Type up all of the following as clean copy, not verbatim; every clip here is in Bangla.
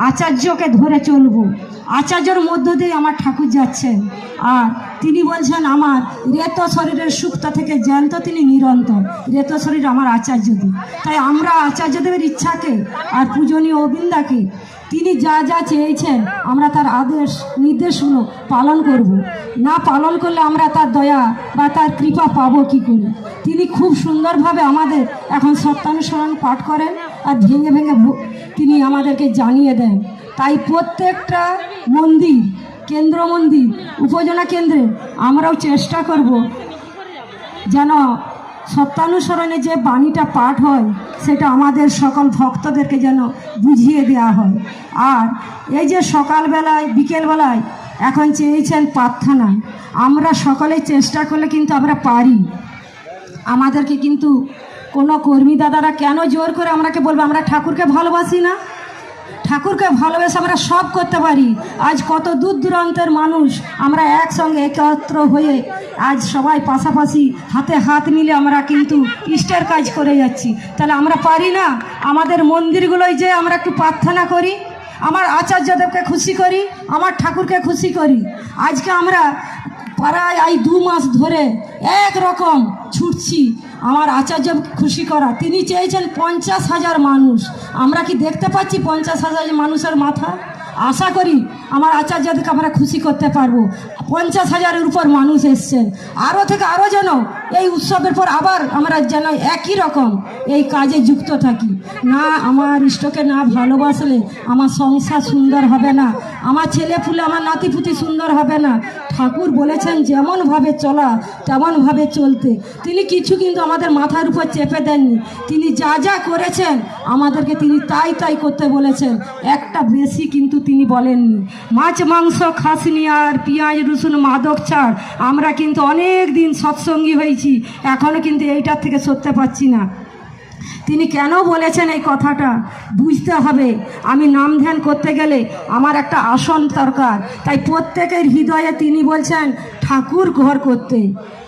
আচার্যকে ধরে চলবো। আচার্যর মধ্য দিয়ে আমার ঠাকুর যাচ্ছেন, আর তিনি বলছেন আমার রেত শরীরের সুক্তা থেকে জ্যান্ত তিনি নিরন্তর। রেত শরীর আমার আচার্যদেব। তাই আমরা আচার্যদেবের ইচ্ছাকে আর পূজনীয় অবিন্দাকে তিনি যা যা চেয়েছেন আমরা তার আদেশ নির্দেশগুলো পালন করব। না পালন করলে আমরা তার দয়া বা তার কৃপা পাবো কী করে? তিনি খুব সুন্দরভাবে আমাদের এখন সত্যানুসরণ পাঠ করেন আর ভেঙে ভেঙে তিনি আমাদেরকে জানিয়ে দেন। তাই প্রত্যেকটা মন্দির, কেন্দ্র মন্দির, উপজেলা কেন্দ্রে আমরাও চেষ্টা করব যেন সত্যানুসরণে যে বাণীটা পাঠ হয় সেটা আমাদের সকল ভক্তদেরকে যেন বুঝিয়ে দেওয়া হয়। আর এই যে সকালবেলায় বিকেলবেলায় এখন চেয়েছেন প্রার্থনায়, আমরা সকলে চেষ্টা করলে কিন্তু আমরা পারি। আমাদেরকে কিন্তু কোনো কর্মী দাদারা কেন জোর করে আমরাকে বলবো আমরা ঠাকুরকে ভালোবাসি না? ঠাকুরকে ভালোবেসে আমরা সব করতে পারি। আজ কত দূর দূরান্তের মানুষ আমরা একসঙ্গে একত্র হয়ে আজ সবাই পাশাপাশি হাতে হাত মিলে আমরা কিন্তু ইষ্টের কাজ করে যাচ্ছি। তাহলে আমরা পারি না? আমাদের মন্দিরগুলোয় যে আমরা একটু প্রার্থনা করি, আমার আচার্যদেবকে খুশি করি, আমার ঠাকুরকে খুশি করি। আজকে আমরা প্রায় এই 2 মাস ধরে একরকম ছুটছি আমার আচার্য খুশি করা। তিনি চেয়েছেন 50,000 মানুষ। আমরা কি দেখতে পাচ্ছি 50,000 মানুষের মাথা? আশা করি আমার আচার্যদেরকে আমরা খুশি করতে পারবো। 50,000-এর উপর মানুষ এসছেন। আরও থেকে আরও যেন এই উৎসবের পর আবার আমরা যেন একই রকম এই কাজে যুক্ত থাকি। না আমার ইষ্টকে না ভালোবাসলে আমার সংসার সুন্দর হবে না, আমার ছেলেপুলে আমার নাতিপুতি সুন্দর হবে না। ঠাকুর বলেছেন যেমনভাবে চলা তেমনভাবে চলতে। তিনি কিছু কিন্তু আমাদের মাথার উপর চেপে দেননি। তিনি যা যা করেছেন আমাদেরকে তিনি তাই তাই করতে বলেছেন, একটা বেশি কিন্তু তিনি বলেননি। মাছ মাংস খাসনি আর পেঁয়াজ রসুন মাদক ছাড় আমরা কিন্তু অনেক দিন সৎসঙ্গী হয়েছি, এখনও কিন্তু এইটার থেকে সরতে পারছি না। তিনি কেন বলেছেন এই কথাটা বুঝতে হবে। আমি নাম ধ্যান করতে গেলে আমার একটা আসন দরকার। তাই প্রত্যেকের হৃদয়ে তিনি বলছেন ঠাকুর ঘর করতে।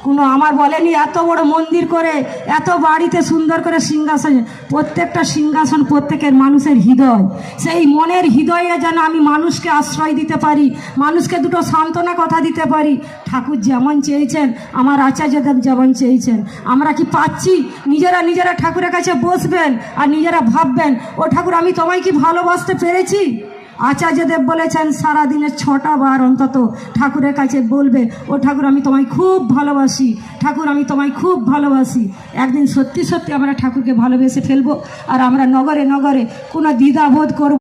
কোনো আমার বলেনি এত বড় মন্দির করে এত বাড়িতে সুন্দর করে সিংহাসন, প্রত্যেকটা সিংহাসন প্রত্যেকের মানুষের হৃদয়। সেই মনের হৃদয়ে যেন আমি মানুষকে আশ্রয় দিতে পারি, মানুষকে দুটো সান্ত্বনা কথা দিতে পারি। ঠাকুর যেমন চেয়েছেন, আমার আচার্যদেব যেমন চেয়েছেন, আমরা কি পাচ্ছি? নিজেরা ঠাকুরের কাছে বসবেন আর নিজেরা ভাববেন ও ঠাকুর আমি তোমায় কি ভালোবাসতে পেরেছি? আচার্যদেব বলেছেন সারাদিনের 6টা বার অন্তত ঠাকুরের কাছে বলবে ও ঠাকুর আমি তোমায় খুব ভালোবাসি, ঠাকুর আমি তোমায় খুব ভালোবাসি। একদিন সত্যি সত্যি আমরা ঠাকুরকে ভালোবেসে ফেলবো আর আমরা নগরে নগরে কোনো দ্বিধাবোধ করব।